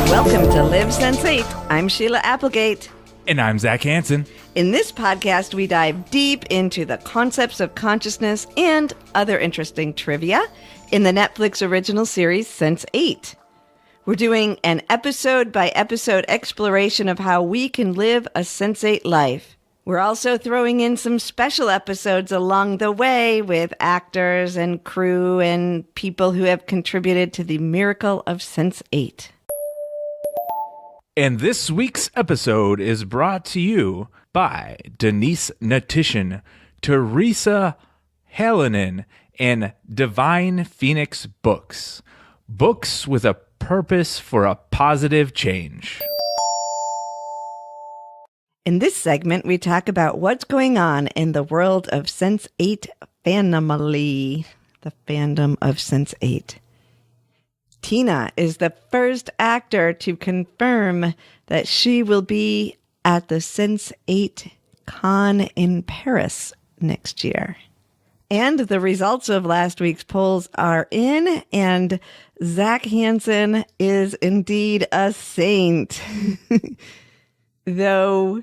Welcome to Live Sense8. I'm Sheila Applegate. And I'm Zac Hansen. In this podcast, we dive deep into the concepts of consciousness and other interesting trivia in the Netflix Original Series Sense8. We're doing an episode-by-episode exploration of how we can live a Sense8 life. We're also throwing in some special episodes along the way with actors and crew and people who have contributed to the miracle of Sense8. And this week's episode is brought to you by Denise Natishan, Teresa Hallinan, and Divine Phoenix Books. Books with a purpose for a positive change. In this segment, we talk about what's going on in the world of Sense8 fandom, the fandom of Sense8. Tina is the first actor to confirm that she will be at the Sense8 Con in Paris next year. And the results of last week's polls are in, and Zac Hansen is indeed a saint. Though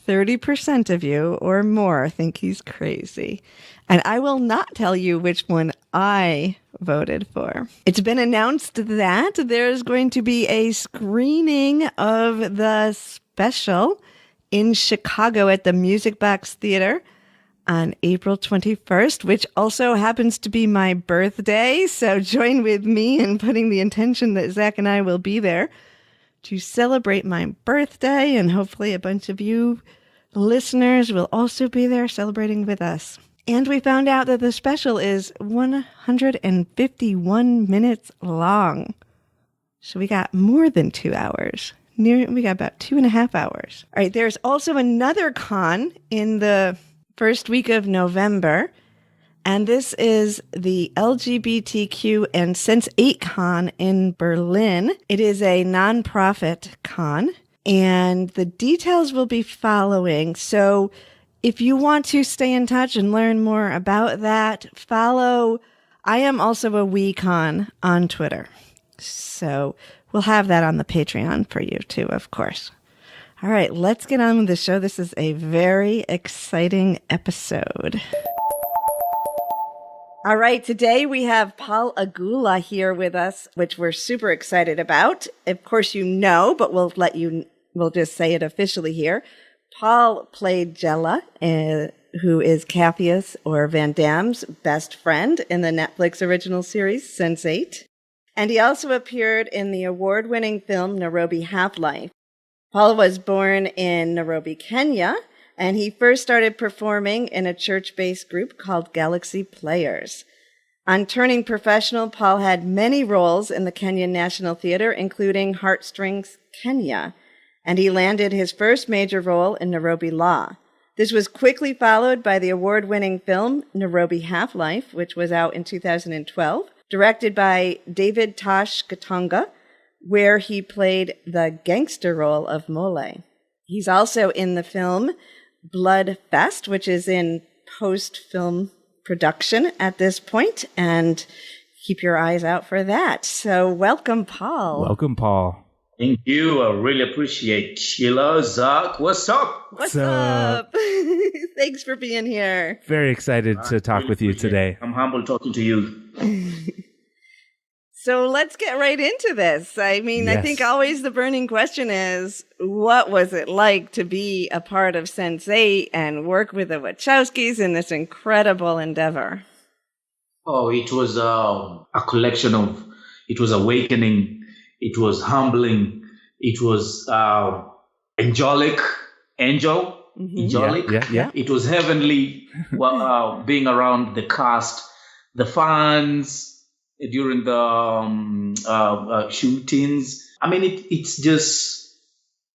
30% of you or more think he's crazy. And I will not tell you which one I voted for. It's been announced that there's going to be a screening of the special in Chicago at the Music Box Theater on April 21st, which also happens to be my birthday. So join with me in putting the intention that Zac and I will be there to celebrate my birthday, and hopefully a bunch of you listeners will also be there celebrating with us. And we found out that the special is 151 minutes long. So we got more than 2 hours. We got about 2.5 hours. All right, there's also another con in the first week of November, and this is the LGBTQ and Sense8 Con in Berlin. It is a nonprofit con, and the details will be following. So if you want to stay in touch and learn more about that, follow I Am Also a WeCon on Twitter. So we'll have that on the Patreon for you too, of course. All right, let's get on with the show. This is a very exciting episode. All right, today we have Paul Ogola here with us, which we're super excited about. Of course, you know, but we'll just say it officially here. Paul played Jela, who is Capheus or Van Damme's best friend in the Netflix original series Sense8. And he also appeared in the award-winning film Nairobi Half-Life. Paul was born in Nairobi, Kenya, and he first started performing in a church-based group called Galaxy Players. On turning professional, Paul had many roles in the Kenyan National Theatre, including Heartstrings Kenya, and he landed his first major role in Nairobi Law. This was quickly followed by the award-winning film Nairobi Half-Life, which was out in 2012, directed by David Tosh Gatonga, where he played the gangster role of Mole. He's also in the film Blood Fest, which is in post-film production at this point, and keep your eyes out for that. So welcome, Paul. Welcome, Paul. Thank you. I really appreciate Sheila. Zac, what's up? What's up? Thanks for being here. Very excited to talk with you today. I'm humble talking to you. So let's get right into this. I mean, yes. I think always the burning question is, what was it like to be a part of Sense8 and work with the Wachowskis in this incredible endeavor? Oh, it was a collection of, it was awakening, it was humbling, it was angelic. Yeah. It was heavenly being around the cast, the fans, during the shootings. I mean, it's just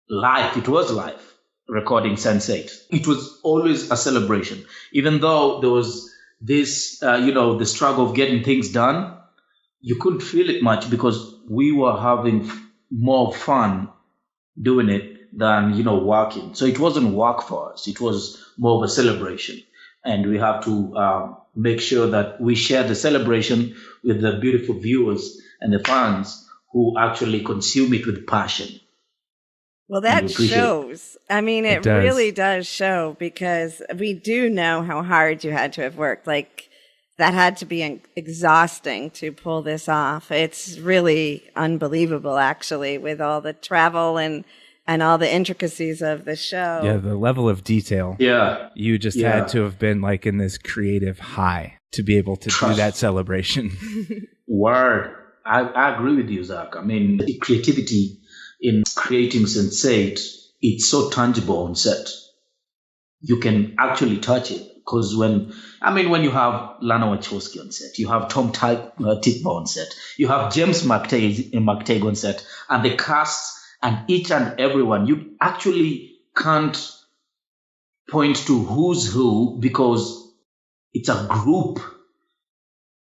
life. It was life recording Sense8. It was always a celebration, even though there was this, the struggle of getting things done. You couldn't feel it much because we were having more fun doing it than, working. So it wasn't work for us. It was more of a celebration. And we have to make sure that we share the celebration with the beautiful viewers and the fans who actually consume it with passion. Well, that shows. I mean, it really does show, because we do know how hard you had to have worked. Like, that had to be exhausting to pull this off. It's really unbelievable, actually, with all the travel and all the intricacies of the show. Yeah, the level of detail. Yeah. You just had to have been like in this creative high to be able to do that celebration. Word. I agree with you, Zac. I mean, the creativity in creating Sense8, it's so tangible on set. You can actually touch it. Because when you have Lana Wachowski on set, you have Tom Tykwer on set, you have James McTagg on set, and the cast and each and everyone, you actually can't point to who's who, because it's a group,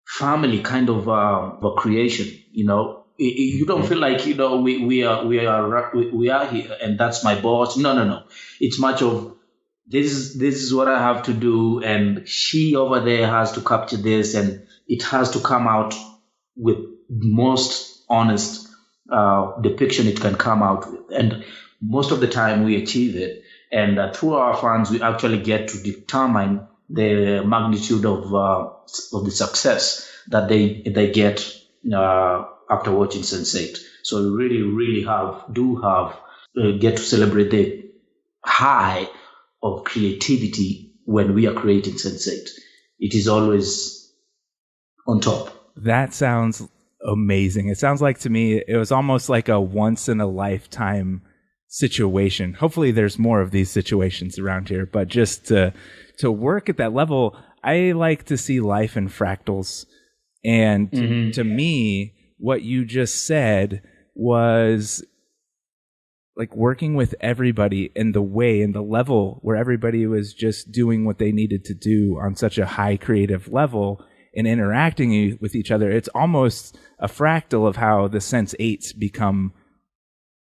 family kind of a creation. You don't feel like we are here and that's my boss. No. It's much of this is what I have to do, and she over there has to capture this, and it has to come out with most honest depiction it can come out with. And most of the time we achieve it, and through our fans we actually get to determine the magnitude of the success that they get after watching Sense8. So we really get to celebrate the high of creativity when we are creating Sense8. It is always on top. That sounds amazing. It sounds like, to me, it was almost like a once in a lifetime situation. Hopefully there's more of these situations around here, but just to work at that level, I like to see life in fractals. And to me, what you just said was like working with everybody in the way and the level where everybody was just doing what they needed to do on such a high creative level and interacting with each other. It's almost a fractal of how the Sense8s become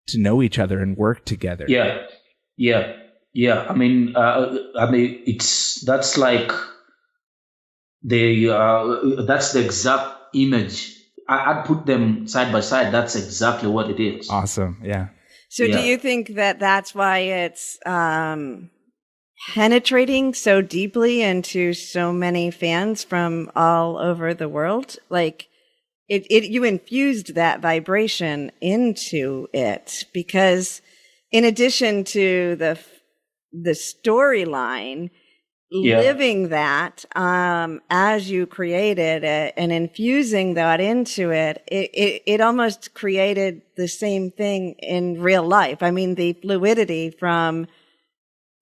to know each other and work together. Yeah. I mean, that's like that's the exact image. I'd put them side by side. That's exactly what it is. Awesome. Yeah. So do you think that that's why it's penetrating so deeply into so many fans from all over the world? Like, you infused that vibration into it, because in addition to the storyline, living that as you created it and infusing that into it, it almost created the same thing in real life. I mean, the fluidity from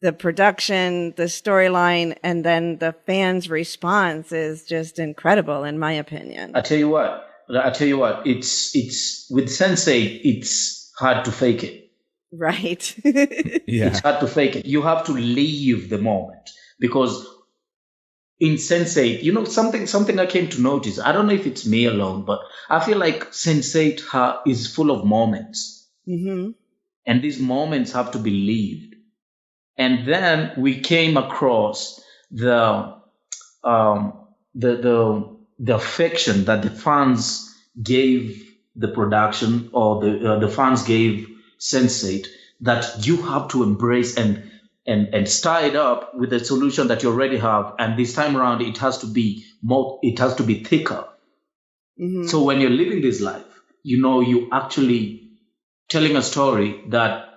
the production, the storyline, and then the fans' response is just incredible, in my opinion. I tell you what, it's with Sense8, it's hard to fake it. Right. Yeah. It's hard to fake it. You have to live the moment. Because in Sense8, something I came to notice, I don't know if it's me alone, but I feel like Sense8 is full of moments. Mm-hmm. And these moments have to be lived. And then we came across the affection that the fans gave the production, or the fans gave Sense8, that you have to embrace and stir it up with the solution that you already have. And this time around, it has to be more, it has to be thicker. Mm-hmm. So when you're living this life, you actually telling a story that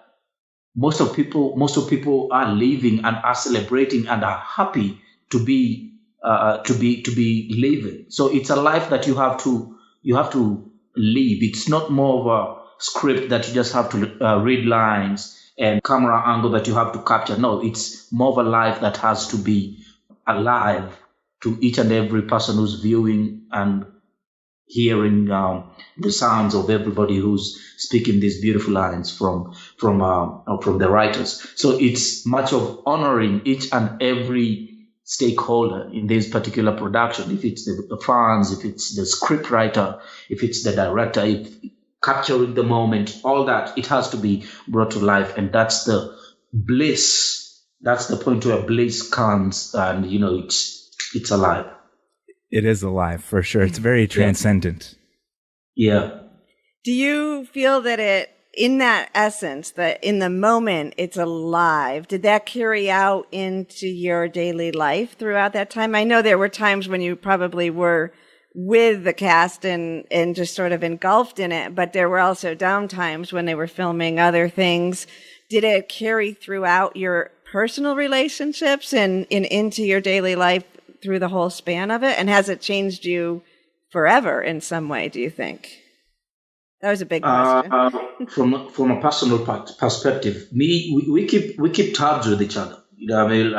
most of people are living and are celebrating and are happy to be living. So it's a life that you have to live. It's not more of a script that you just have to read lines and camera angle that you have to capture. No, it's more of a life that has to be alive to each and every person who's viewing and hearing the sounds of everybody who's speaking these beautiful lines from the writers. So it's much of honoring each and every stakeholder in this particular production. If it's the fans, if it's the script writer, if it's the director, capturing the moment, all that, it has to be brought to life. And that's the bliss. That's the point where bliss comes and, it's alive. It is alive, for sure. It's very transcendent. Yeah. Do you feel that in that essence, that in the moment it's alive, did that carry out into your daily life throughout that time? I know there were times when you probably were with the cast and just sort of engulfed in it, but there were also down times when they were filming other things. Did it carry throughout your personal relationships and into your daily life through the whole span of it? And has it changed you forever in some way, do you think? That was a big question. From a personal perspective, we keep tabs with each other. I mean,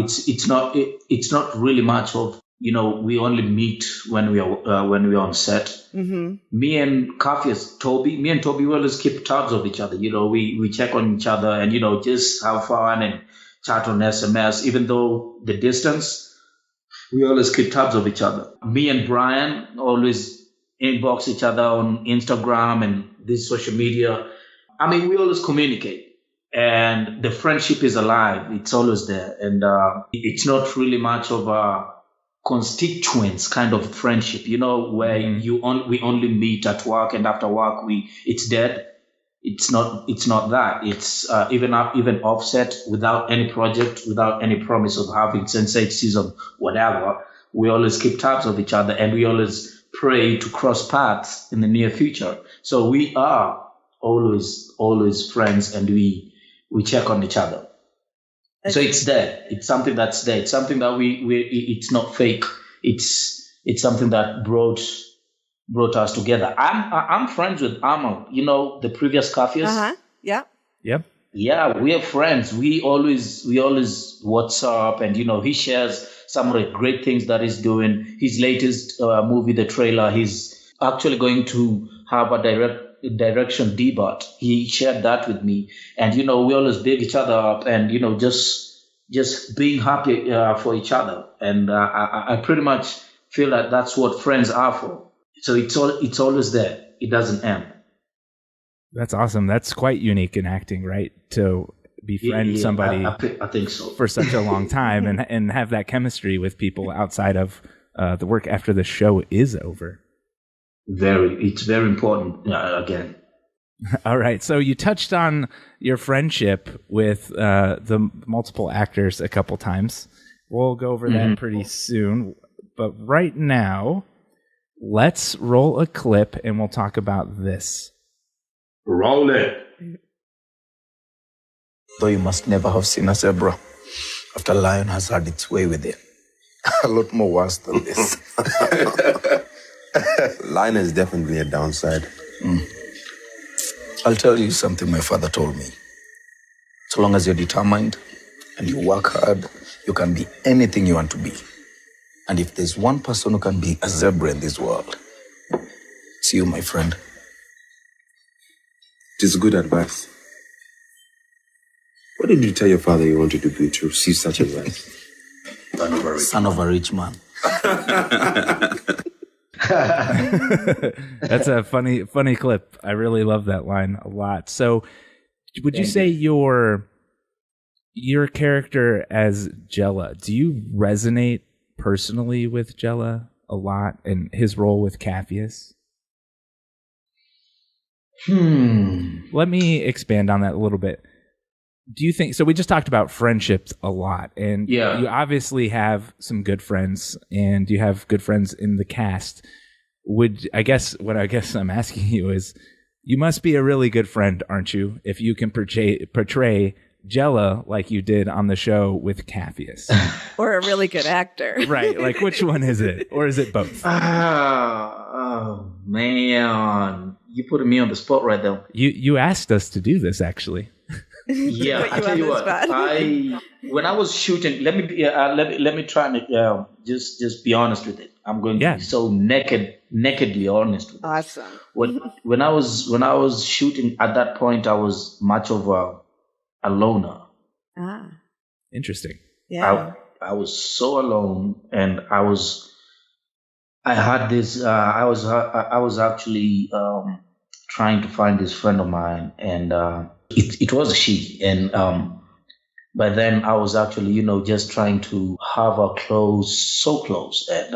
it's not really much of, we only meet when we are on set. Mm-hmm. Me and Toby, we always keep tabs of each other. We check on each other and just have fun and chat on SMS. Even though the distance, we always keep tabs of each other. Me and Brian always inbox each other on Instagram and this social media. I mean, we always communicate, and the friendship is alive. It's always there, and it's not really much of a constituents kind of friendship, where we only meet at work, and after work it's dead. It's not that. It's even offset, without any project, without any promise of having Sense8 season, whatever. We always keep tabs of each other, and we always pray to cross paths in the near future. So we are always friends, and we check on each other. So it's there. It's something that's there. It's something that it's not fake. It's something that brought us together. I'm friends with Amal, the previous Capheus. Uh-huh. Yeah. Yep. Yeah, we are friends. We always WhatsApp, and he shares some of the great things that he's doing. His latest movie, the trailer, he's actually going to have a direction debut. He shared that with me, and we always big each other up, and just being happy for each other. And I pretty much feel like that's what friends are for. So it's always there. It doesn't end. That's awesome. That's quite unique in acting, right? To befriend somebody, I think so, for such a long time, and have that chemistry with people outside of the work after the show is over. It's very important. Again. All right. So you touched on your friendship with the multiple actors a couple times. We'll go over that pretty soon. But right now, let's roll a clip and we'll talk about this. Roll it. Though you must never have seen a zebra after a lion has had its way with it. A lot more worse than this. Lion is definitely a downside. I'll tell you something my father told me. So long as you're determined and you work hard, you can be anything you want to be. And if there's one person who can be a zebra in this world, it's you, my friend. It is good advice. What did you tell your father you wanted to be to receive such advice? Son of a rich man. That's a funny clip. I really love that line a lot. So would you say your character as Jela, do you resonate personally with Jela a lot and his role with Capheus? Let me expand on that a little bit. Do you think, so we just talked about friendships a lot, and you obviously have some good friends, and you have good friends in the cast. What I guess I'm asking you is, you must be a really good friend, aren't you, if you can portray Jela like you did on the show with Capheus? Or a really good actor. Right, like which one is it? Or is it both? Oh man, you put me on the spot right there. You asked us to do this, actually. Yeah, I tell you what. When I was shooting, let me try and just be honest with it. I'm going to be so nakedly honest with it. Awesome. When I was shooting at that point, I was much of a loner. Ah, interesting. Yeah, I was so alone, and I was actually trying to find this friend of mine, and it was a she. And by then I was actually, just trying to have her close, so close. And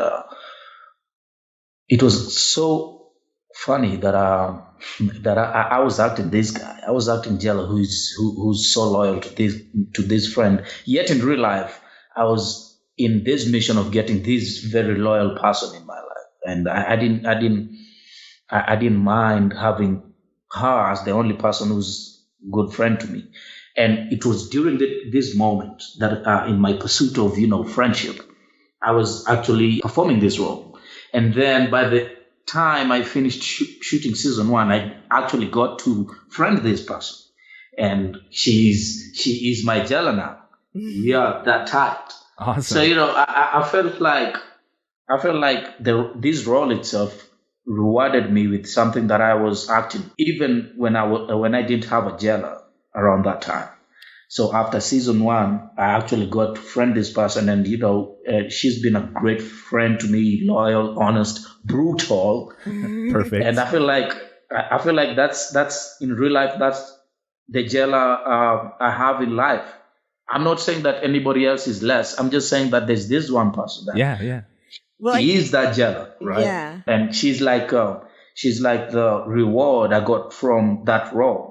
it was so funny that I was acting this guy. I was acting Jela, who's so loyal to this friend. Yet in real life, I was in this mission of getting this very loyal person in my life, and I didn't mind having her as the only person who's a good friend to me. And it was during this moment that in my pursuit of, friendship, I was actually performing this role. And then by the time I finished shooting season 1, I actually got to friend this person. And she is my Jela now. We are that tight. Awesome. So, I felt like this role itself rewarded me with something that I was acting, even when I didn't have a Jela around that time. So after season 1, I actually got to friend this person, and she's been a great friend to me, loyal, honest, brutal. Perfect. And I feel like that's in real life, that's the Jela I have in life. I'm not saying that anybody else is less. I'm just saying that there's this one person that Well, he is that Jela, right? Yeah. And she's like the reward I got from that role.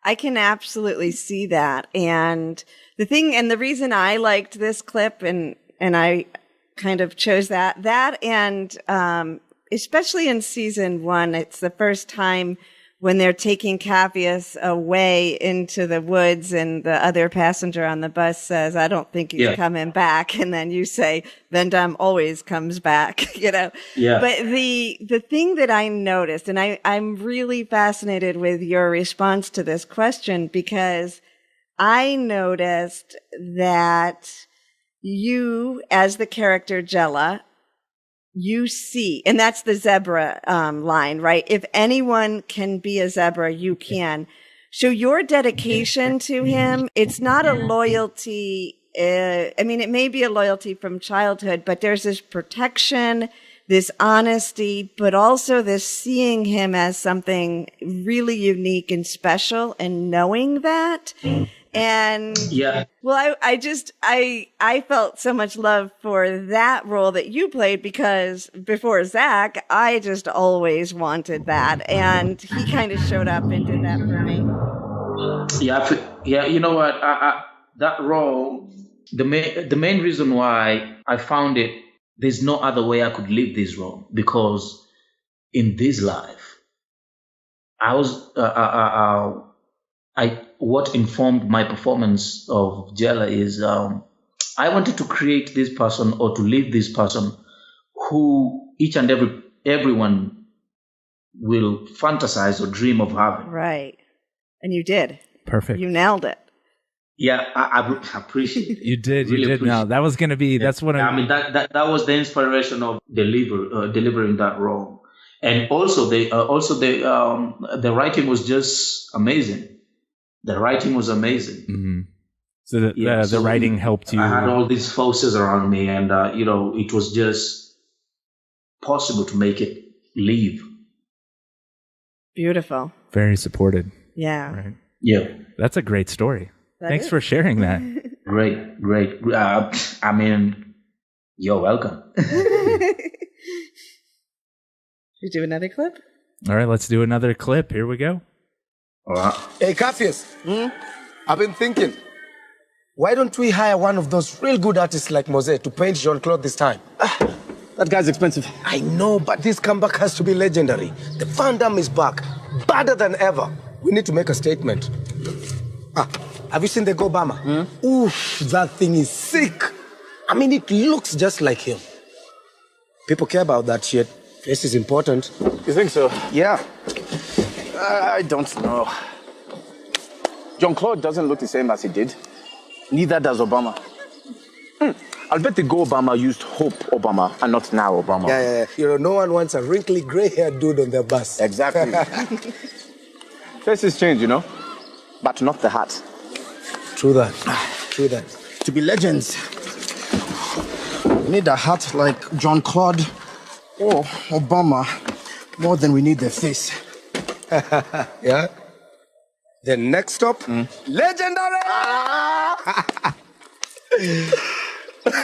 I can absolutely see that. And the reason I liked this clip and I kind of chose that and, especially in season 1, it's the first time when they're taking Capheus away into the woods and the other passenger on the bus says, I don't think he's coming back. And then you say, Damme always comes back, Yeah. But the thing that I noticed, and I'm really fascinated with your response to this question, because I noticed that you, as the character Jela, you see, and that's the zebra line, right? If anyone can be a zebra, you can. So your dedication to him, it's not a loyalty. It may be a loyalty from childhood, but there's this protection, this honesty, but also this seeing him as something really unique and special and knowing that. And well, I felt so much love for that role that you played, because before Zac, I just always wanted that. And he kind of showed up and did that for me. Yeah. You know what? That role, the main reason why I found it, there's no other way I could live this role, because in this life, I was, what informed my performance of Jela is I wanted to create this person, or to live this person who each and everyone will fantasize or dream of having. Right. And you did. Perfect. You nailed it. Yeah, I appreciate it. You did. No, that was going to be, that's what that was the inspiration of delivering that role. And also the writing was just amazing. The writing was amazing. Mm-hmm. So the writing helped you. I had all these forces around me, and it was just possible to make it live. Beautiful. Very supported. Yeah. Right. Yeah. That's a great story. Thanks for sharing that. Great. You're welcome. You do another clip? All right, let's do another clip. Here we go. All right. Hey, Capheus. I've been thinking, why don't we hire one of those real good artists like Mose to paint Jean-Claude this time? That guy's expensive. I know, but this comeback has to be legendary. The Damme is back, badder than ever. We need to make a statement. Have you seen the Go Bama? Oof, that thing is sick. I mean, it looks just like him. People care about that shit. Face is important. You think so? Yeah. I don't know. Jean-Claude doesn't look the same as he did. Neither does Obama. I'll bet the Go Obama used Hope Obama and not Now Obama. Yeah. No one wants a wrinkly, gray-haired dude on their bus. Exactly. Faces change, but not the hat. True that. To be legends, we need a hat like Jean-Claude or Obama more than we need their face. Yeah. The next stop, legendary.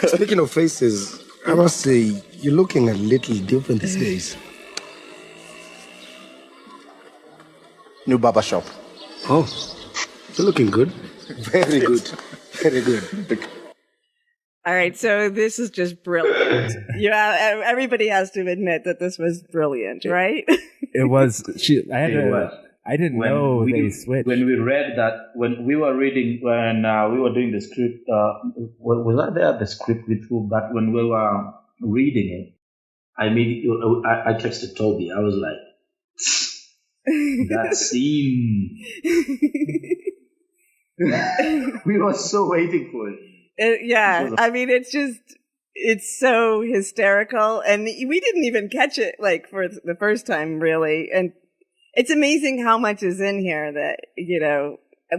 Speaking of faces, I must say you're looking a little different these days. New barber shop. Oh, you're looking good. Very good. Very good. All right, so this is just brilliant. Everybody has to admit that this was brilliant, right? It was. I didn't know they switched. When we read that, when we were reading, when we were doing the script, was that there the script with you? But when we were reading it, I texted Toby. I was like, that scene. We were so waiting for it. It's so hysterical. And we didn't even catch it like for the first time, really. And it's amazing how much is in here that,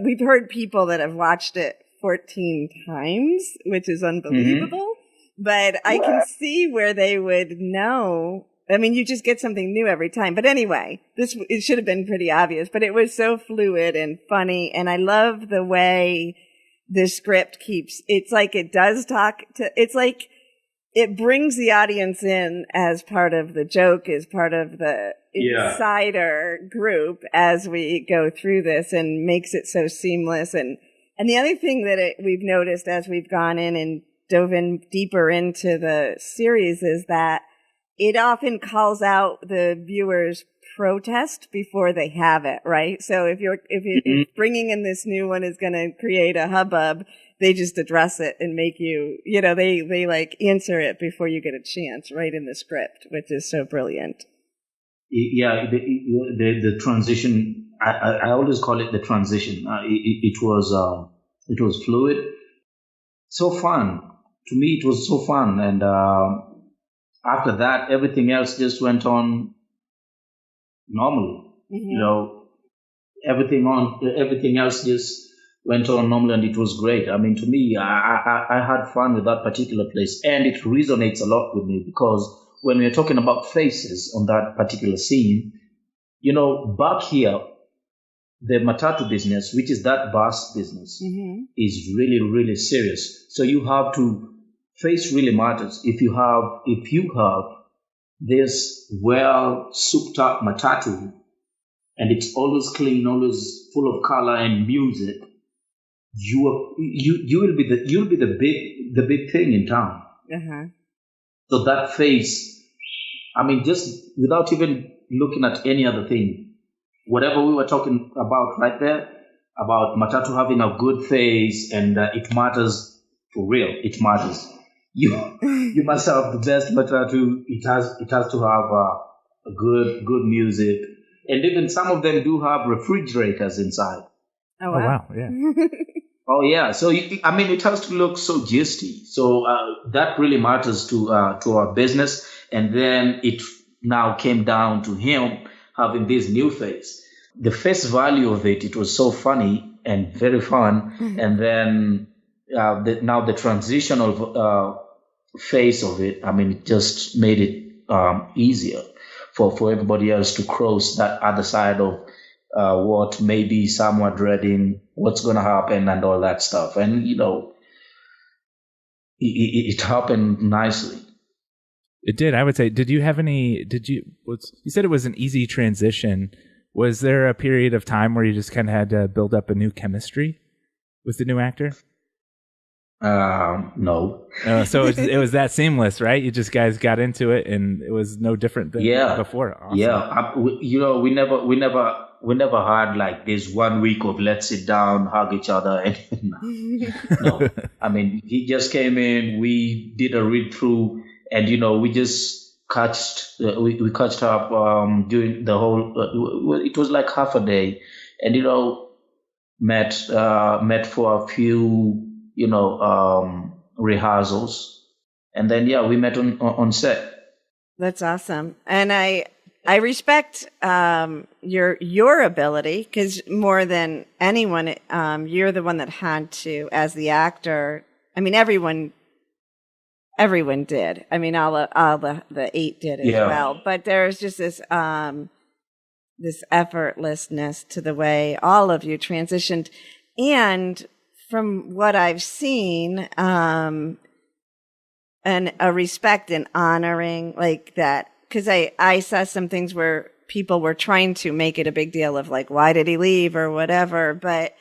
we've heard people that have watched it 14 times, which is unbelievable. But I can see where they would know. I mean, you just get something new every time. But anyway, it should have been pretty obvious, but it was so fluid and funny. And I love the way the script it's like it does it's like it brings the audience in as part of the joke, as part of the insider group as we go through this, and makes it so seamless. And the other thing that we've noticed as we've gone in and dove in deeper into the series is that it often calls out the viewer's protest before they have it, right? So if bringing in this new one is going to create a hubbub, they just address it and make they like answer it before you get a chance, right in the script, which is so brilliant. Yeah, the transition. I always call it the transition. It was fluid, so fun. To me, it was so fun, and after that, everything else just went on normally. Everything else just went on normally, and it was great. I mean, to me, I had fun with that particular place, and it resonates a lot with me because when we're talking about faces on that particular scene, back here, the matatu business, which is that bus business, is really, really serious. So you have to face really matters. If you have this well souped up matatu, and it's always clean, always full of color and music, you'll be the big thing in town. So that face, I mean, just without even looking at any other thing, whatever we were talking about right there, about matatu having a good face, and it matters for real. It matters. You must have the best matatu. It has to have a good music, and even some of them do have refrigerators inside. Oh wow! Yeah. Oh yeah. So it has to look so gisty. So that really matters to our business. And then it now came down to him having this new face. The face value of it was so funny and very fun. And then now the transition of face of it, it just made it easier for everybody else to cross that other side of what maybe some were dreading, what's going to happen and all that stuff. And, it happened nicely. It did. I would say, you said it was an easy transition. Was there a period of time where you just kind of had to build up a new chemistry with the new actor? No. So it was that seamless, right? You just guys got into it, and it was no different than before. Awesome. Yeah. We never had like this 1 week of let's sit down, hug each other. No. He just came in. We did a read through, and we just we catched up during the whole. It was like half a day, and met for a few. Rehearsals, and then we met on set. That's awesome, and I respect your ability, because more than anyone, you're the one that had to, as the actor. Everyone did. All the 8 did as well. But there's just this this effortlessness to the way all of you transitioned. And from what I've seen, and a respect and honoring like that. Cause I saw some things where people were trying to make it a big deal of like, why did he leave or whatever? But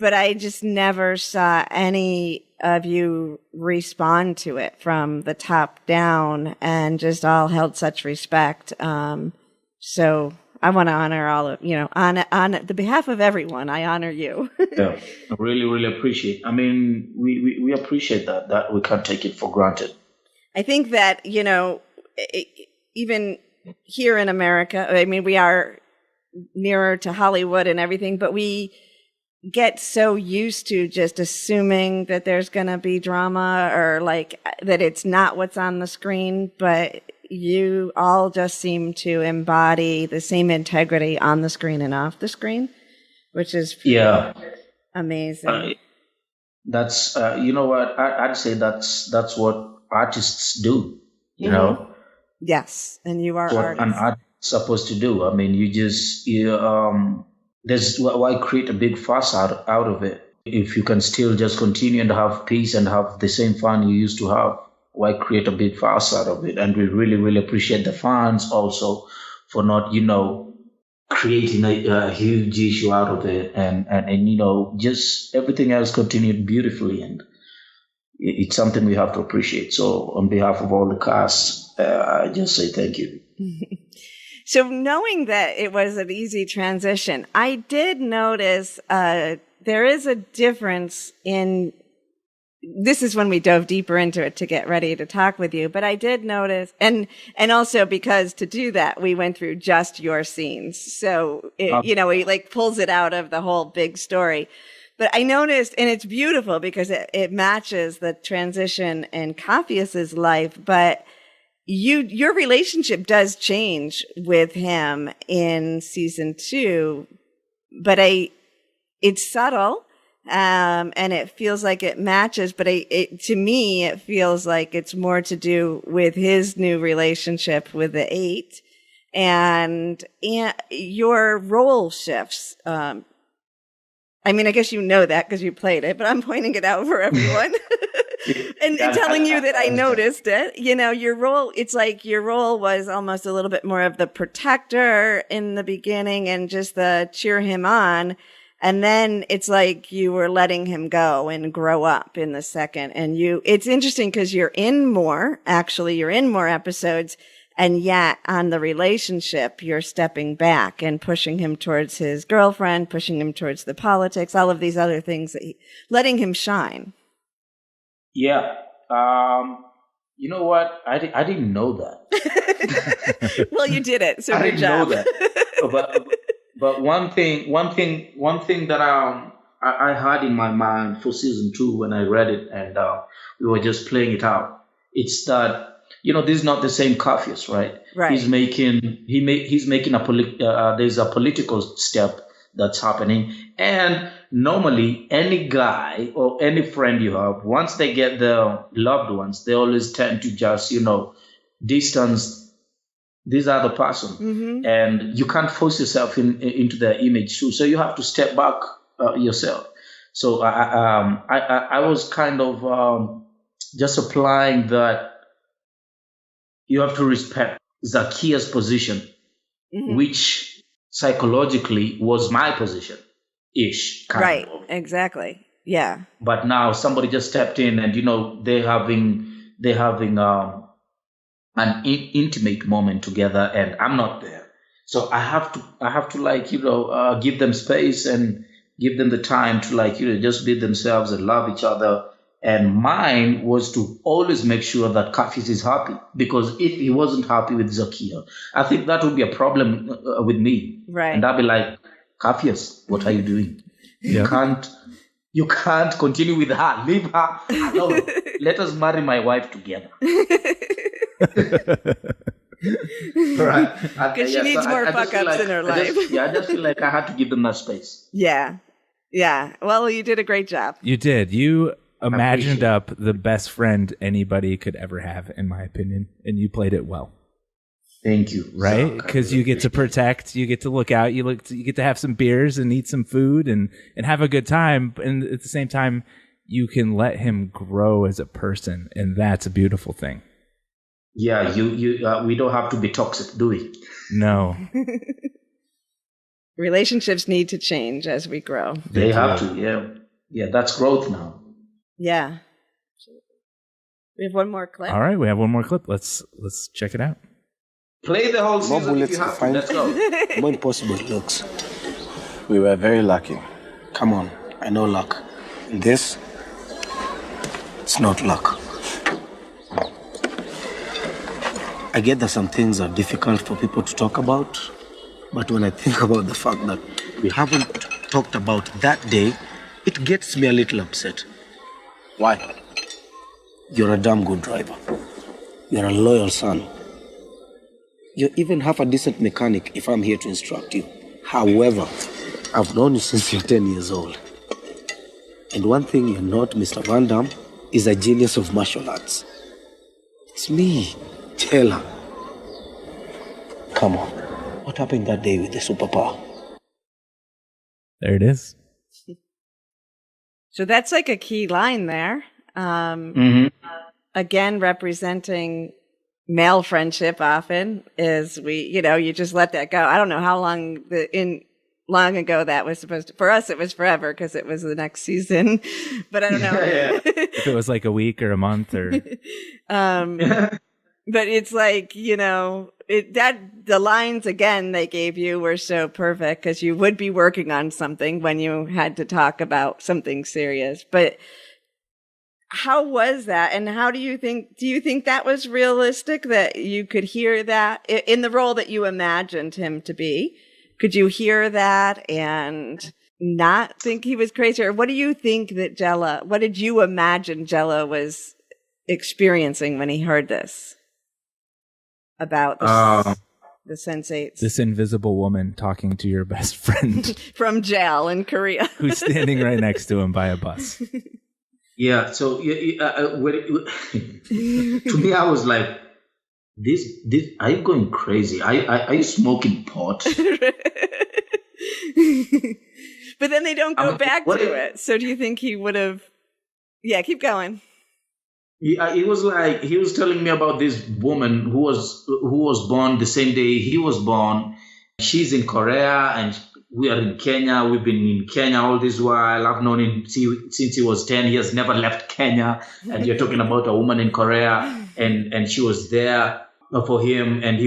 I just never saw any of you respond to it from the top down and just all held such respect. So I want to honor all of, on the behalf of everyone, I honor you. Yeah, I really, really appreciate. I mean, we appreciate that we can't take it for granted. I think that, even here in America, I mean, we are nearer to Hollywood and everything, but we get so used to just assuming that there's going to be drama or like that it's not what's on the screen, but you all just seem to embody the same integrity on the screen and off the screen, which is amazing. That's you know what, I'd say that's what artists do, you know. Yes, and you are what artists. an artist is supposed to do. I mean, there's why create a big fuss out of it if you can still just continue and have peace and have the same fun you used to have. Why create a big fuss out of it? And we really, really appreciate the fans also for not, creating a huge issue out of it, and just everything else continued beautifully, and it's something we have to appreciate. So on behalf of all the cast, I just say thank you. So knowing that it was an easy transition, I did notice there is a difference in. This is when we dove deeper into it to get ready to talk with you. But I did notice, and also because to do that, we went through just your scenes. So, he like pulls it out of the whole big story. But I noticed, and it's beautiful because it matches the transition in Capheus's life. But your relationship does change with him in season 2. But it's subtle. And it feels like it matches, but to me, it feels like it's more to do with his new relationship with the 8 and your role shifts. I mean, I guess you know that because you played it, but I'm pointing it out for everyone and telling you that I noticed it. Your role, it's like your role was almost a little bit more of the protector in the beginning and just the cheer him on. And then it's like you were letting him go and grow up in the second. And it's interesting because you're in more episodes. And yet on the relationship, you're stepping back and pushing him towards his girlfriend, pushing him towards the politics, all of these other things, letting him shine. Yeah. You know what? I didn't know that. Well, you did it. So I good job. didn't know that. But one thing that I had in my mind for season 2 when I read it and we were just playing it out, it's that this is not the same Capheus, right? Right. He's making there's a political step that's happening, and normally any guy or any friend you have, once they get their loved ones, they always tend to just distance this other person, and you can't force yourself into their image too. So you have to step back yourself. So I was kind of just applying that you have to respect Zakia's position, which psychologically was my position, ish. Right. Exactly. Yeah. But now somebody just stepped in, and they're having an intimate moment together, and I'm not there. So I have to give them space and give them the time to just be themselves and love each other. And mine was to always make sure that Capheus is happy, because if he wasn't happy with Zakia, I think that would be a problem with me. Right. And I'd be like, Capheus, what are you doing? You can't continue with her. Leave her alone. Let us marry my wife together. Right. Because she needs more fuck-ups in her life. I just feel like I had to give them that space. Yeah. Well, you did a great job. You did. You imagined up the best friend anybody could ever have, in my opinion, and you played it well. Thank you. Right? Zac. Because you get to protect, you get to look out, you get to have some beers and eat some food and have a good time. And at the same time, you can let him grow as a person, and that's a beautiful thing. Yeah, we don't have to be toxic, do we? No. Relationships need to change as we grow. They have to, yeah. Yeah, that's growth now. Yeah. We have one more clip. All right, we have one more clip. Let's check it out. Play the whole More season if bullets you to have to. find. Let's go. More impossible it looks. We were very lucky. Come on, I know luck. This, it's not luck. I get that some things are difficult for people to talk about, but when I think about the fact that we haven't talked about that day, it gets me a little upset. Why? You're a damn good driver. You're a loyal son. You're even half a decent mechanic if I'm here to instruct you. However, I've known you since you're 10 years old. And one thing you're not, Mr. Van Damme, is a genius of martial arts. It's me, Jela. Come on. What happened that day with the superpower? There it is. So that's like a key line there. Again, representing male friendship often is you just let that go. I don't know how long long ago that was supposed to, for us it was forever because it was the next season, but I don't know. If it was like a week or a month or. But it's like, the lines again they gave you were so perfect because you would be working on something when you had to talk about something serious. But how was that? And how do you think that was realistic that you could hear that in the role that you imagined him to be? Could you hear that and not think he was crazy? Or what do you think that what did you imagine Jela was experiencing when he heard this? About the Sense8s. This invisible woman talking to your best friend. From Jela in Korea. Who's standing right next to him by a bus. Yeah, so to me, I was like, this, are you going crazy? Are you smoking pot? But then they don't go back to it. So do you think he would have... Yeah, keep going. It was like he was telling me about this woman who was born the same day he was born. She's in Korea and we are in Kenya. We've been in Kenya all this while. I've known him since he was 10. He has never left Kenya. And you're talking about a woman in Korea, and she was there for him, and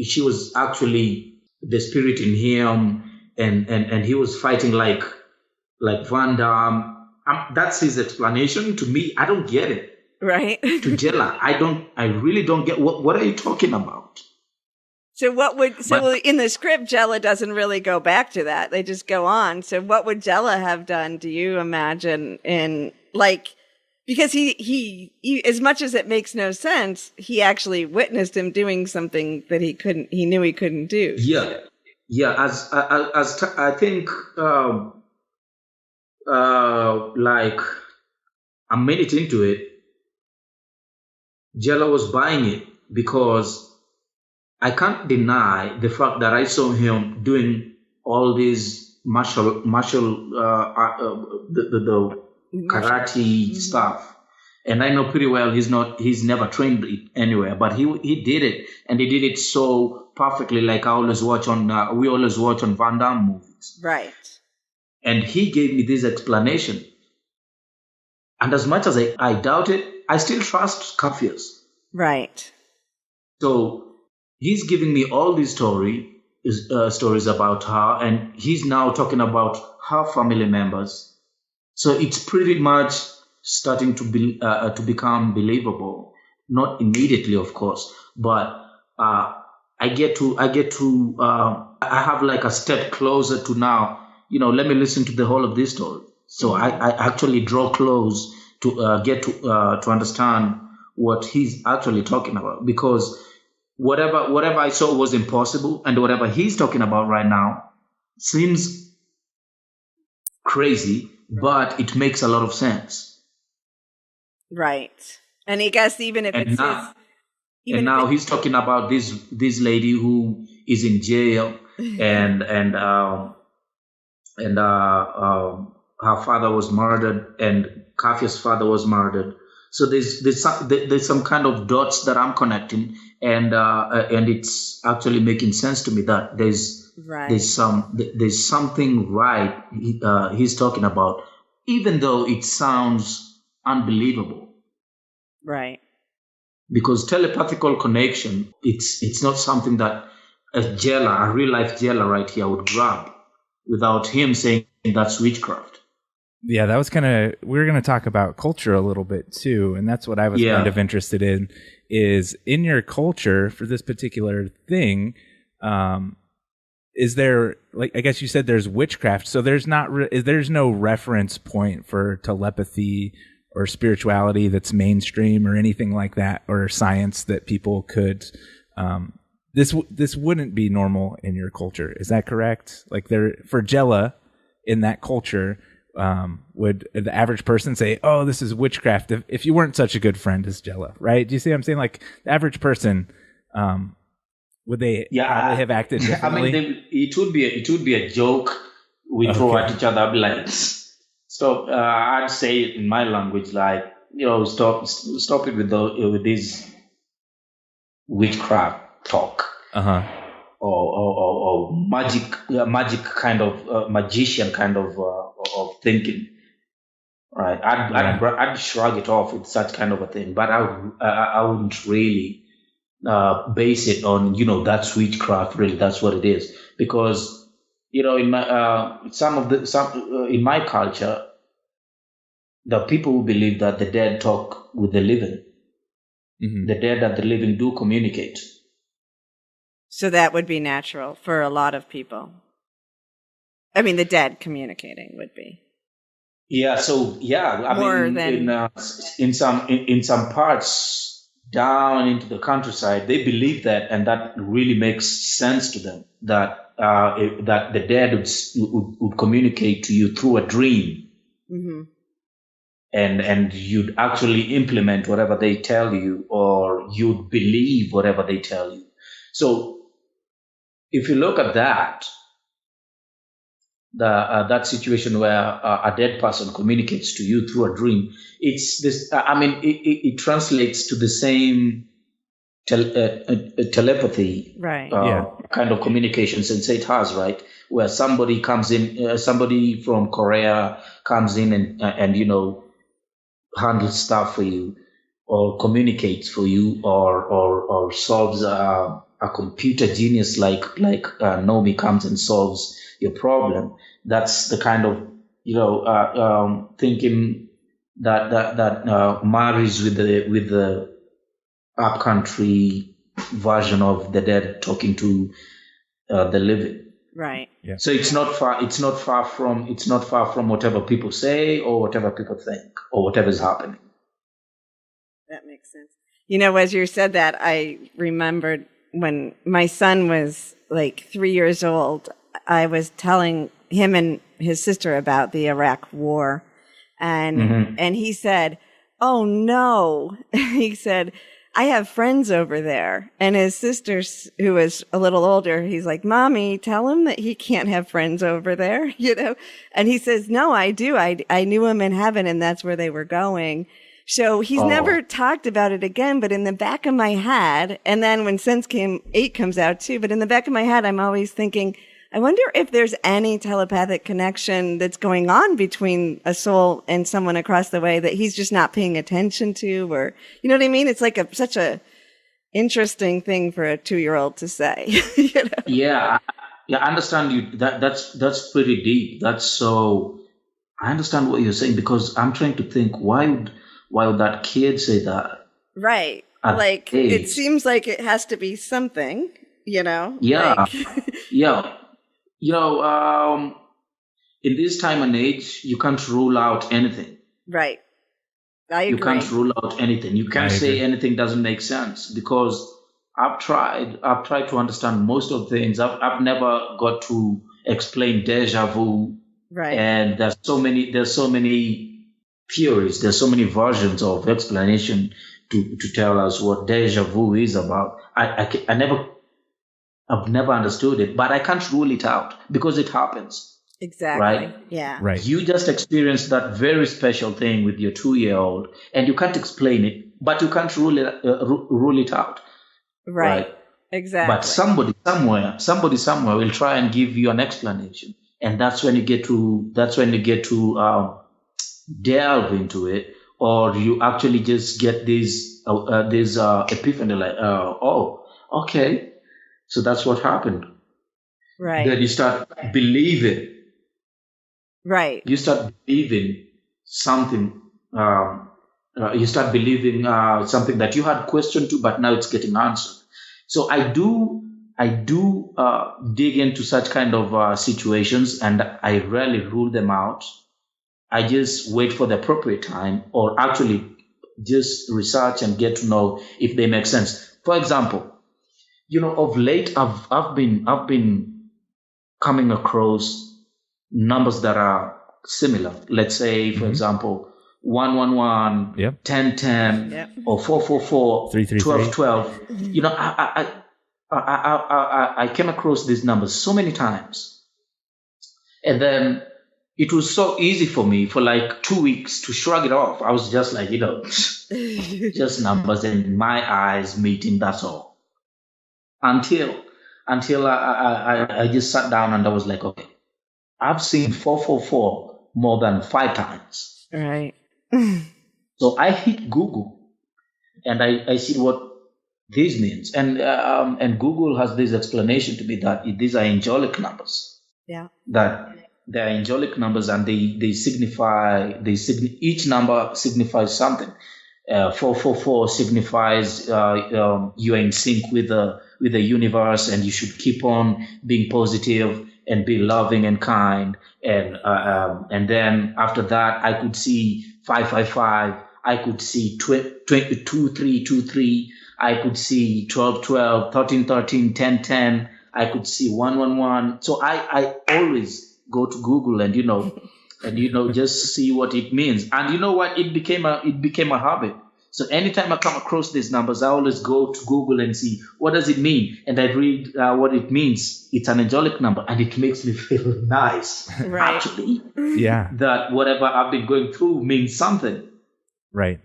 she was actually the spirit in him, and he was fighting like Van Damme. That's his explanation to me. I don't get it. Right. To Jela, I really don't get what are you talking about? So in the script, Jela doesn't really go back to that. They just go on. So what would Jela have done, do you imagine, because he as much as it makes no sense, he actually witnessed him doing something that he knew he couldn't do. Yeah. Yeah. As I think, like a minute into it, Jela was buying it because I can't deny the fact that I saw him doing all these martial the karate stuff, and I know pretty well he's never trained it anywhere, but he did it, and he did it so perfectly, like we always watch on Van Damme movies, right? And he gave me this explanation, and as much as I doubt it, I still trust Capheus. Right. So he's giving me all these stories about her, and he's now talking about her family members. So it's pretty much starting to become believable. Not immediately, of course, but I have like a step closer to now. Let me listen to the whole of this story. So I actually draw close to get to understand what he's actually talking about, because whatever I saw was impossible, and whatever he's talking about right now seems crazy, but it makes a lot of sense. Right. And I guess even if And now he's talking about this lady who is in jail, and her father was murdered, and Capheus' father was murdered. So there's some kind of dots that I'm connecting, and it's actually making sense to me that there's something right he's talking about, even though it sounds unbelievable. Right. Because telepathical connection, it's not something that a Jela, a real life Jela right here, would grab without him saying that's witchcraft. Yeah, that was we were going to talk about culture a little bit too, and that's what I was kind of interested in, is in your culture for this particular thing, is there, like, I guess you said there's witchcraft, so there's there's no reference point for telepathy or spirituality that's mainstream or anything like that, or science that people could, this wouldn't be normal in your culture. Is that correct? Like, for Jela in that culture, would the average person say, oh, this is witchcraft, if you weren't such a good friend as Jela, right? Do you see what I'm saying? Like, the average person, would they probably have acted differently? I mean, it would be a joke we throw at each other. I'd be like, stop. I'd say it in my language, like, stop it with this witchcraft talk. Or magic kind of magician kind of thinking, right? I'd shrug it off with such kind of a thing, but I wouldn't really base it on that's witchcraft. Really, that's what it is, because in my in my culture, the people who believe that the dead talk with the living, the dead and the living do communicate. So that would be natural for a lot of people. I mean, the dead communicating would be. Yeah. So in some parts down into the countryside, they believe that, and that really makes sense to them. That that the dead would communicate to you through a dream, and you'd actually implement whatever they tell you, or you'd believe whatever they tell you. So if you look at that, that situation where a dead person communicates to you through a dream, it's this. I mean, it translates to the same telepathy, right? Kind of communication Sense8 has, right? Where somebody comes in, somebody from Korea comes in and handles stuff for you, or communicates for you, or solves a computer genius like Nomi comes and solves your problem. That's the kind of thinking that marries with the upcountry version of the dead talking to the living. Right. Yeah. So it's not far from whatever people say or whatever people think or whatever is happening. That makes sense. As you said that, I remembered when my son was like 3 years old, I was telling him and his sister about the Iraq War. And he said, oh no, he said, I have friends over there. And his sister, who was a little older, he's like, Mommy, tell him that he can't have friends over there, And he says, no, I do. I knew him in heaven, and that's where they were going. So he's never talked about it again, but in the back of my head, and then when Sense8 comes out too, but in the back of my head, I'm always thinking, I wonder if there's any telepathic connection that's going on between a soul and someone across the way that he's just not paying attention to, or, you know what I mean? It's like such a interesting thing for a 2-year-old to say. Yeah, I understand you. That's pretty deep. I understand what you're saying, because I'm trying to think, why would that kid say that? Right. Like, it seems like it has to be something, Yeah. Yeah. In this time and age, you can't rule out anything. Right. I agree. You can't rule out anything. You can't say anything doesn't make sense, because I've tried to understand most of things. I've never got to explain deja vu. Right. And there's so many theories, there's so many versions of explanation to tell us what deja vu is about. I've never understood it, but I can't rule it out because it happens. Exactly. Right? Yeah. Right. You just experienced that very special thing with your 2-year-old, and you can't explain it, but you can't rule it out. Right. Exactly. But somebody somewhere will try and give you an explanation, and that's when you get to delve into it, or you actually just get this epiphany, like, oh, okay, so that's what happened. Right. Then you start believing. Right. You start believing something. You start believing something that you had questioned to, but now it's getting answered. So I do dig into such kind of situations, and I rarely rule them out. I just wait for the appropriate time, or actually just research and get to know if they make sense. For example, of late I've been coming across numbers that are similar. Let's say, for example, 111, Yep. 1010, Yep. or 444, 333. 1212. I came across these numbers so many times, and then it was so easy for me for like 2 weeks to shrug it off. I was just like, just numbers in my eyes meeting. That's all. Until I just sat down and I was like, okay, I've seen 444 more than 5 times. Right. So I hit Google and I see what this means. And Google has this explanation to be that these are angelic numbers. Yeah. That they're angelic numbers, and they signify, each number signifies something. 444 signifies you are in sync with the universe, and you should keep on being positive and be loving and kind. And then after that, I could see 555. I could see 2323. I could see 1212, 1313, 1010. I could see 111. So I always go to Google and just see what it means. And you know what? It became a habit. So anytime I come across these numbers, I always go to Google and see what does it mean, and I read what it means. It's an angelic number, and it makes me feel nice. Right. Actually, Yeah. that whatever I've been going through means something. Right.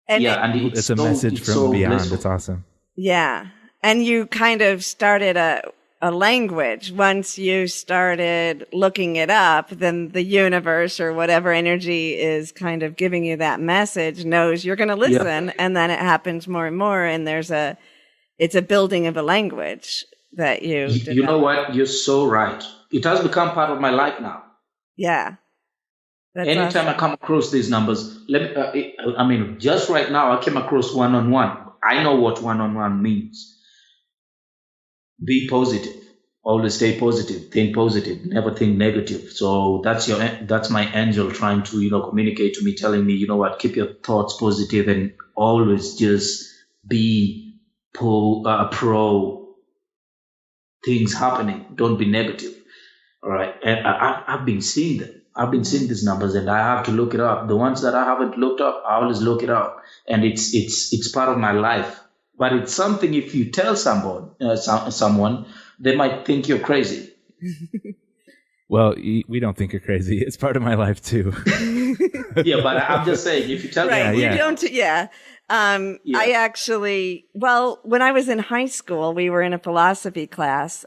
And And It's a message from so beyond. blissful. It's awesome. yeah. And you kind of started a language. Once you started looking it up, then the universe or whatever energy is kind of giving you that message knows you're going to listen. Yeah. And then it happens more and more. And it's a building of a language that you You know what? You're so right. It has become part of my life now. Yeah. That's Anytime awesome. I come across these numbers, just right now, I came across 111. I know what 111 means. Be positive. Always stay positive. Think positive. Never think negative. So that's my angel trying to, communicate to me, telling me, you know what, keep your thoughts positive and always just be pro things happening. Don't be negative. All right. And I've been seeing them. I've been seeing these numbers, and I have to look it up. The ones that I haven't looked up, I always look it up, and it's part of my life. But it's something, if you tell someone, they might think you're crazy. Well, we don't think you're crazy. It's part of my life too. Yeah, but I'm just saying, if you tell Right. them, Yeah. You don't, yeah. I actually, when I was in high school, we were in a philosophy class,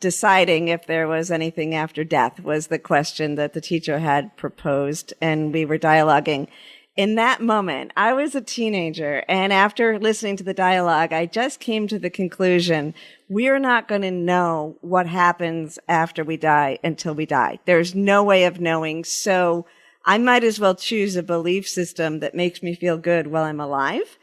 deciding if there was anything after death was the question that the teacher had proposed, and we were dialoguing. In that moment, I was a teenager, and after listening to the dialogue, I just came to the conclusion, we're not going to know what happens after we die until we die. There's no way of knowing, so I might as well choose a belief system that makes me feel good while I'm alive.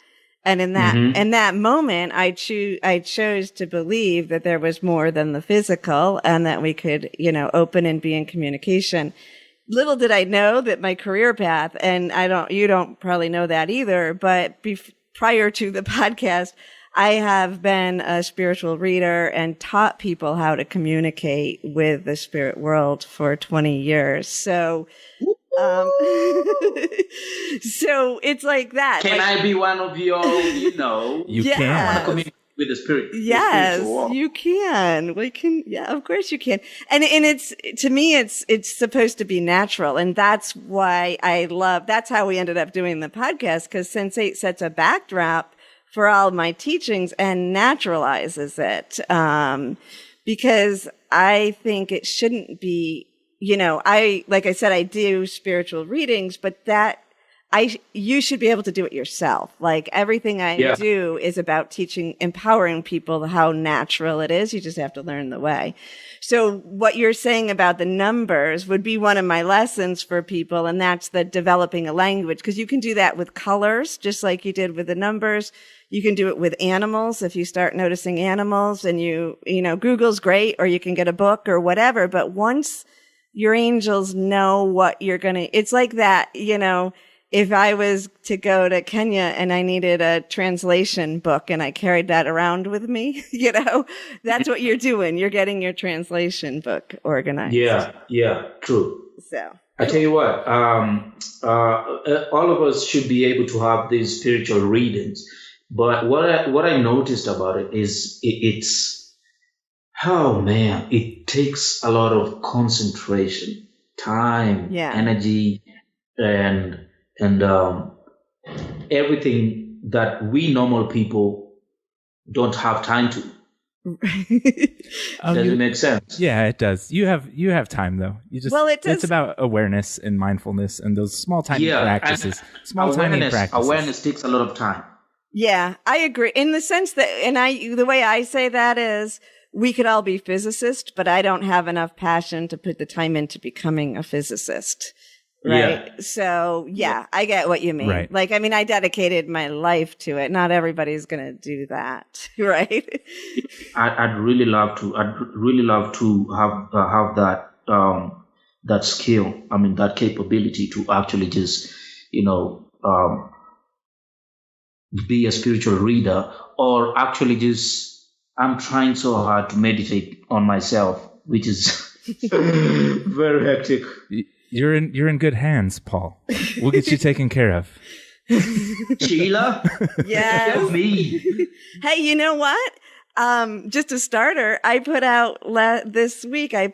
And in that moment, I chose to believe that there was more than the physical, and that we could, open and be in communication. Little did I know that my career path, and you don't probably know that either, but prior to the podcast, I have been a spiritual reader and taught people how to communicate with the spirit world for 20 years. So So it's like that. Can I be one of your, You Yes. can. community with the spirit? Yes, the spiritual world? you can. We can. Yeah, of course you can. And it's, to me, it's supposed to be natural. And that's why that's how we ended up doing the podcast, because Sense8 sets a backdrop for all my teachings and naturalizes it. Because I think it shouldn't be, like I said, I do spiritual readings, but you should be able to do it yourself. Like everything I do is about empowering people how natural it is. You just have to learn the way. So what you're saying about the numbers would be one of my lessons for people. And that's the developing a language, because you can do that with colors, just like you did with the numbers. You can do it with animals. If you start noticing animals and Google's great, or you can get a book or whatever. But once your angels know what it's like that, if I was to go to Kenya and I needed a translation book and I carried that around with me, that's what you're doing. You're getting your translation book organized. Yeah, true. So I tell you what, all of us should be able to have these spiritual readings. But what I noticed about it is it takes a lot of concentration, time, energy, and everything that we normal people don't have time to. Does it make sense? Yeah, it does. You have time though. It's about awareness and mindfulness and those small tiny practices. Awareness takes a lot of time. Yeah, I agree. In the sense that, the way I say that is, we could all be physicists, but I don't have enough passion to put the time into becoming a physicist. Right. Yeah. So I get what you mean. Right. Like, I dedicated my life to it. Not everybody's going to do that. Right. I'd really love to have that skill. That capability to actually just, be a spiritual reader, or actually I'm trying so hard to meditate on myself, which is very hectic. You're in good hands, Paul. We'll get you taken care of. Sheila? Yes. Me. Hey, you know what? Just a starter, I put out this week, a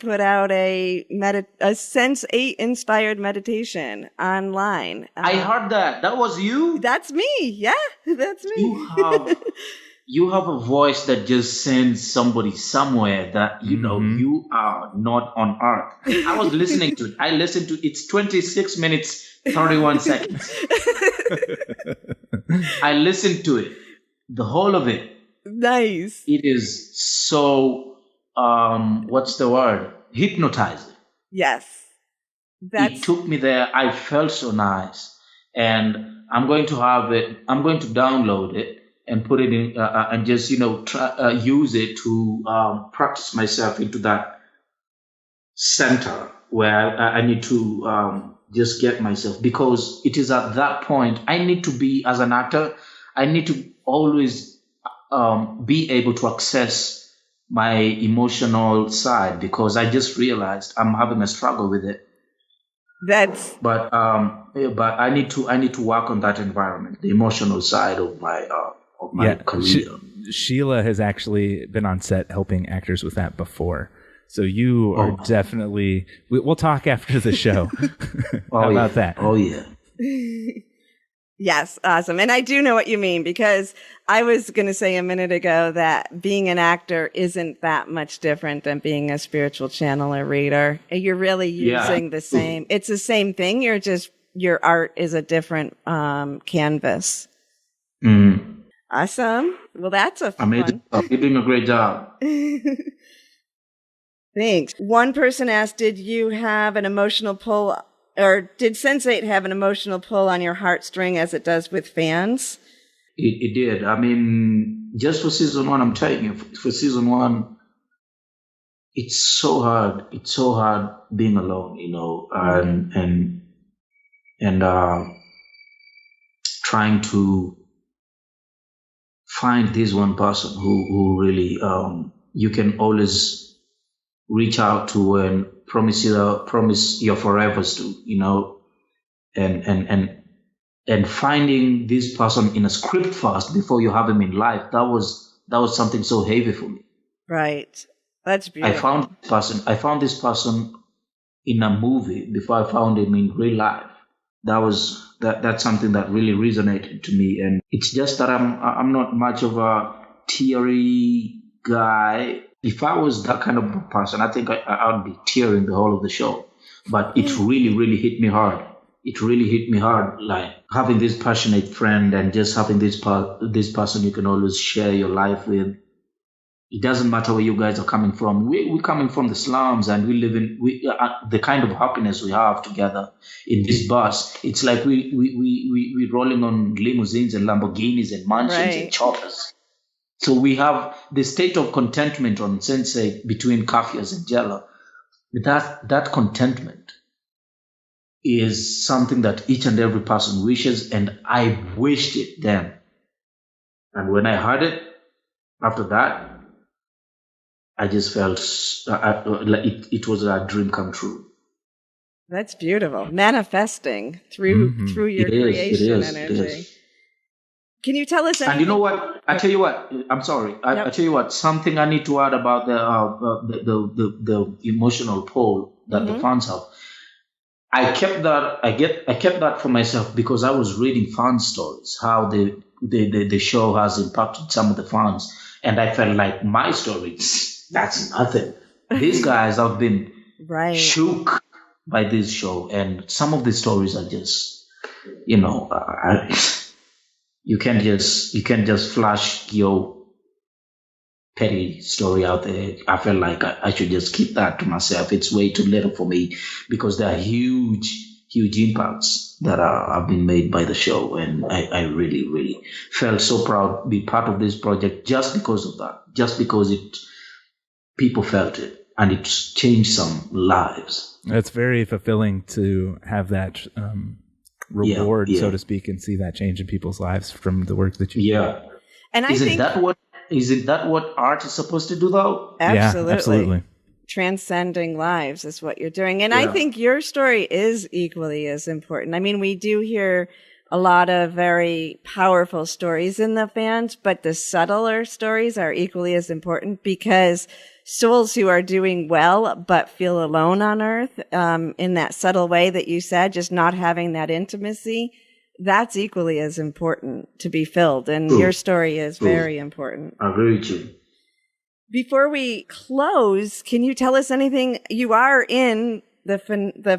Sense8 inspired meditation online. I heard that. That was you? That's me. Yeah, that's me. You have a voice that just sends somebody somewhere that, you are not on earth. I was listening to it. I listened to it's 26 minutes, 31 seconds. I listened to it, the whole of it. Nice. It is so, what's the word? Hypnotizing. Yes. It took me there. I felt so nice. And I'm going to have it. I'm going to download it and put it in and just, use it to practice myself into that center where I need to just get myself, because it is at that point I need to be, as an actor, I need to always be able to access my emotional side, because I just realized I'm having a struggle with it. But I need to work on that environment, the emotional side of my career. Sheila has actually been on set helping actors with that before. So you are definitely. We'll talk after the show. How about that? Oh yeah. Yes, awesome. And I do know what you mean, because I was going to say a minute ago that being an actor isn't that much different than being a spiritual channeler reader. You're really using the same. It's the same thing. Your art is a different canvas. Mm. Awesome. Well, that's a fun. You're doing a great job. Thanks. One person asked, did you have an emotional pull, or did Sense8 have an emotional pull on your heartstring as it does with fans? It did. Just for season 1, I'm telling you, for season 1, it's so hard. It's so hard being alone, and trying to find this one person who really you can always reach out to and promise your forevers to, and finding this person in a script first before you have him in life, that was something so heavy for me. Right. That's beautiful. I found this person in a movie before I found him in real life. That's something that really resonated to me. And it's just that I'm not much of a teary guy. If I was that kind of a person, I think I would be tearing the whole of the show. But it really, really hit me hard. It really hit me hard, like having this passionate friend and just having this person you can always share your life with. It doesn't matter where you guys are coming from. We're coming from the slums, and we live in the kind of happiness we have together in this bus. It's like we're rolling on limousines and Lamborghinis and mansions and choppers. So we have the state of contentment on Sense8 between Capheus and Jela. That contentment is something that each and every person wishes, and I wished it then. And when I heard it, after that, I just felt like it was a dream come true. That's beautiful. Manifesting through your creation energy. Can you tell us anything? And you know what? I tell you what. I'm sorry. I tell you what. Something I need to add about the emotional pull that the fans have. I kept that for myself because I was reading fan stories, how the show has impacted some of the fans, and I felt like my stories. That's nothing. These guys have been shook by this show, and some of the stories are just, you can't just flash your petty story out there. I felt like I should just keep that to myself. It's way too little for me because there are huge impacts that have been made by the show, and I really, really felt so proud to be part of this project just because of that, just because people felt it, and it changed some lives. It's very fulfilling to have that reward, so to speak, and see that change in people's lives from the work that you do. And Isn't that what art is supposed to do, though? Absolutely. Yeah, absolutely. Transcending lives is what you're doing. And I think your story is equally as important. I mean, we do hear a lot of very powerful stories in the fans, but the subtler stories are equally as important because souls who are doing well but feel alone on earth, in that subtle way that you said, just not having that intimacy, that's equally as important to be filled. And your story is very important. I agree with you. Before we close, can you tell us anything? You are in the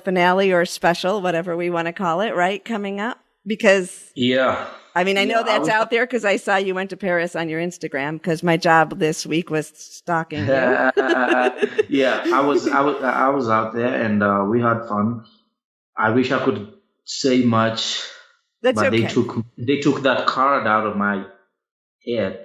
finale or special, whatever we want to call it, right? Coming up? Because I mean, I know that's out there because I saw you went to Paris on your Instagram because my job this week was stalking you. I was out there and we had fun. I wish I could say much, but okay. they took that card out of my head.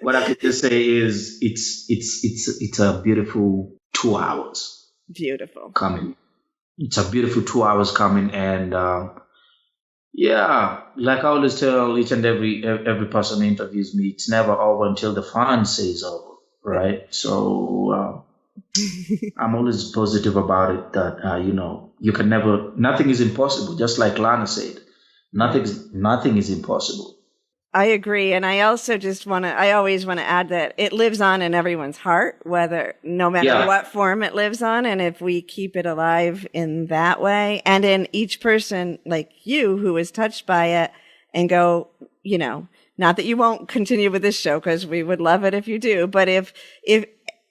What I could just say is it's a beautiful 2 hours. Beautiful. Coming. It's a beautiful 2 hours coming, and like I always tell each and every person who interviews me, it's never over until the fan says over, right? So I'm always positive about it. That you can never, nothing is impossible. Just like Lana said, nothing is impossible. I agree. And I also I always want to add that it lives on in everyone's heart, no matter what form it lives on. And if we keep it alive in that way, and in each person like you who is touched by it and go, not that you won't continue with this show, because we would love it if you do, but if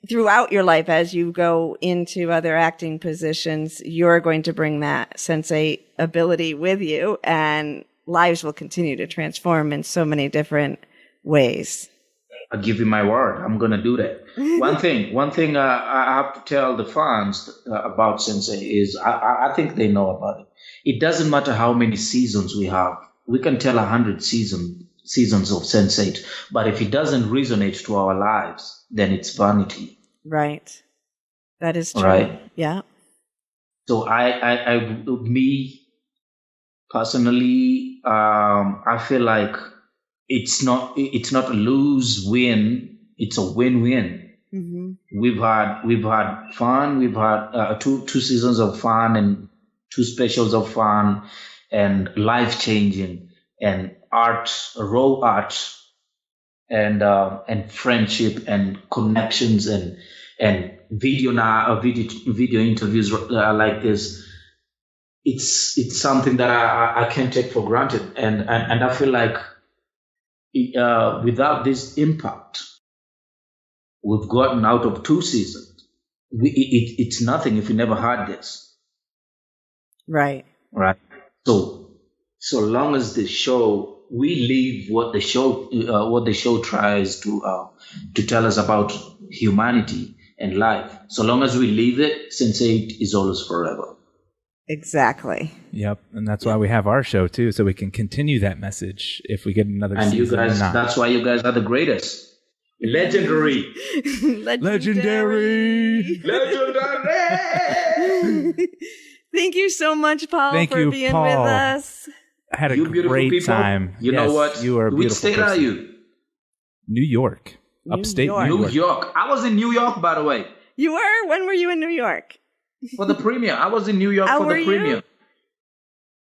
throughout your life, as you go into other acting positions, you're going to bring that Sense8 ability with you, and lives will continue to transform in so many different ways. I give you my word. I'm going to do that. One thing I have to tell the fans about Sense8 is I think they know about it. It doesn't matter how many seasons we have. We can tell 100 seasons of Sense8, but if it doesn't resonate to our lives, then it's vanity. Right. That is true. Right. Yeah. So me personally, I feel like it's not a lose-win. It's a win-win. Mm-hmm. We've had fun. We've had two seasons of fun and two specials of fun and life changing and art, raw art, and friendship and connections and video interviews like this. It's something that I can't take for granted, and I feel like without this impact we've gotten out of 2 seasons, it's nothing if we never had this. Right. So long as the show, we leave what the show tries to tell us about humanity and life. So long as we leave it, Sense8 is always forever. Exactly. Yep, and that's why we have our show too, so we can continue that message if we get another season. And you guys, that's why you guys are the greatest. Legendary. Legendary. Thank you so much, Paul, for being Paul. with us. I had a great time. You know what? You are a beautiful Which state person. are you? New York. Upstate New York. I was in New York, by the way. You were? When were you in New York? For the premiere. I was in New York for the premiere. You?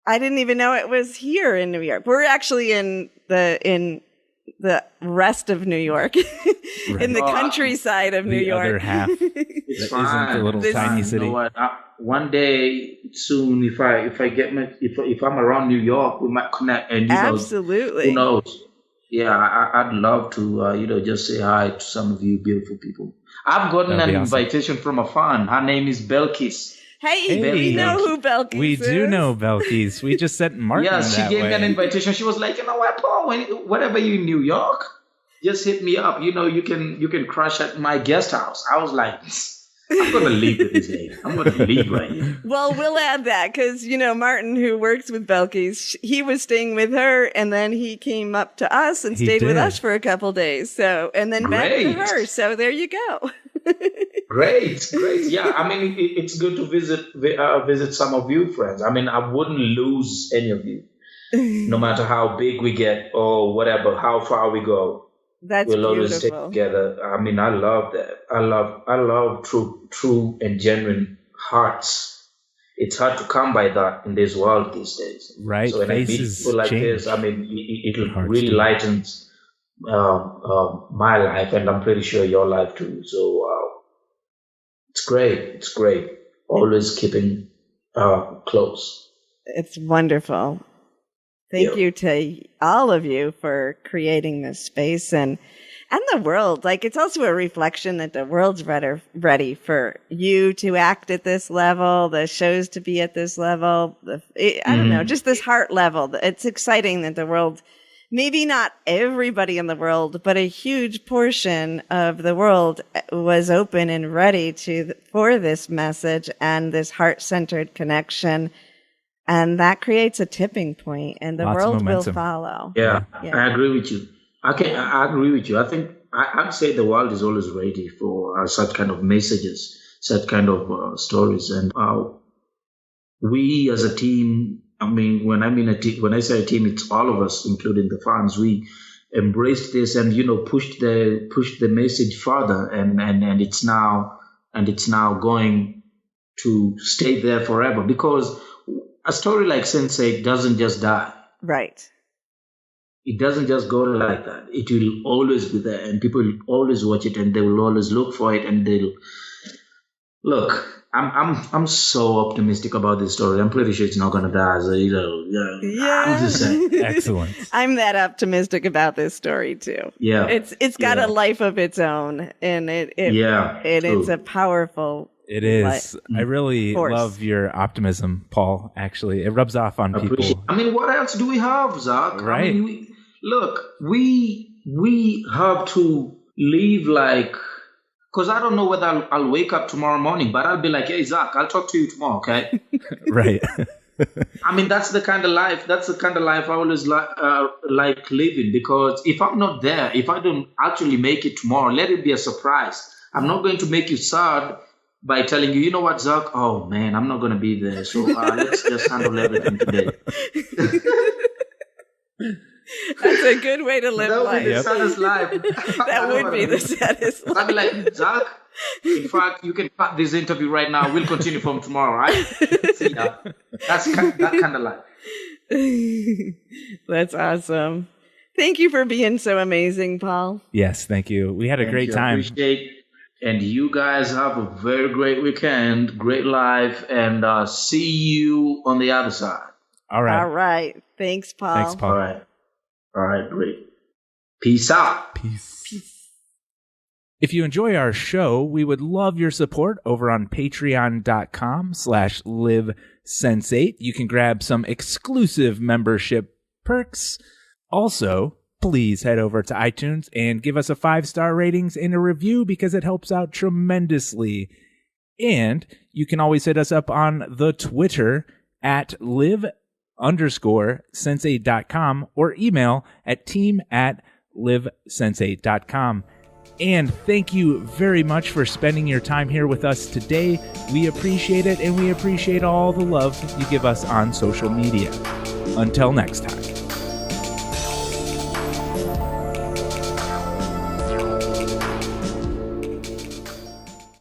I didn't even know it was here in New York. We're actually in the rest of New York, in the countryside of New York. The other half. It's that isn't the little tiny city. You know what? One day soon, if I'm around New York, we might connect. And absolutely, who knows? Yeah, I'd love to just say hi to some of you beautiful people. I've gotten an invitation from a fan. Her name is Belkis. Hey, we know who Belkis is. We do know Belkis. We just sent Martin Yeah, she gave me an invitation. She was like, you know what, Paul, whenever you're in New York, just hit me up. You can crash at my guest house. I was like, I'm going to leave with this lady. I'm going to leave right here. Well, we'll add that because, Martin, who works with Belkis, he was staying with her and then he came up to us and stayed with us for a couple days. So, and then back to her. So there you go. Great. Yeah, I mean, it's good to visit some of you, friends. I mean, I wouldn't lose any of you, no matter how big we get or whatever, how far we go. That's we'll beautiful. Always stay together. I mean, I love that. I love true and genuine hearts. It's hard to come by that in this world these days. Right. So when I meet people like this, I mean, it really lightens my life, and I'm pretty sure your life too. So it's great. It's great. Always keeping close. It's wonderful. Thank you to all of you for creating this space and the world. Like, it's also a reflection that the world's ready for you to act at this level, the shows to be at this level. I don't know, just this heart level. It's exciting that the world, maybe not everybody in the world, but a huge portion of the world was open and ready for this message and this heart-centered connection. And that creates a tipping point, and the world will follow. Yeah, I agree with you. I agree with you. I think I'd say the world is always ready for such kind of messages, such kind of stories. And we as a team, I mean, when I say a team, it's all of us, including the fans. We embraced this and pushed the message further, and it's now going to stay there forever, because a story like Sense8 doesn't just die. Right. It doesn't just go like that. It will always be there, and people will always watch it, and they will always look for it, and they'll look. I'm so optimistic about this story. I'm pretty sure it's not going to die. So, I'm just saying. Excellent. I'm that optimistic about this story too. Yeah. It's got a life of its own, and it's a powerful. It is. I really love your optimism, Paul. Actually, it rubs off on people. I mean, what else do we have, Zac? Right. I mean, we have to live like, because I don't know whether I'll wake up tomorrow morning, but I'll be like, hey, Zac, I'll talk to you tomorrow, okay? Right. I mean, that's the kind of life. I always like living, because if I'm not there, if I don't actually make it tomorrow, let it be a surprise. I'm not going to make you sad by telling you, you know what, Zac? Oh, man, I'm not going to be there. So let's just handle everything today. That's a good way to live life. That would be the saddest life. That would be the saddest life. I'd be like, Zac, In fact, you can cut this interview right now. We'll continue from tomorrow, right? See ya. That kind of life. That's awesome. Thank you for being so amazing, Paul. Yes, thank you. We had a great time. Appreciate. And you guys have a very great weekend, great life, and see you on the other side. All right. All right. Thanks, Paul. Thanks, Paul. All right, great. Peace out. Peace. If you enjoy our show, we would love your support over on patreon.com/livesense8. You can grab some exclusive membership perks. Also, please head over to iTunes and give us a 5-star ratings and a review because it helps out tremendously. And you can always hit us up on the Twitter at live_sense8.com or email at team@livesense8.com. And thank you very much for spending your time here with us today. We appreciate it, and we appreciate all the love you give us on social media. Until next time.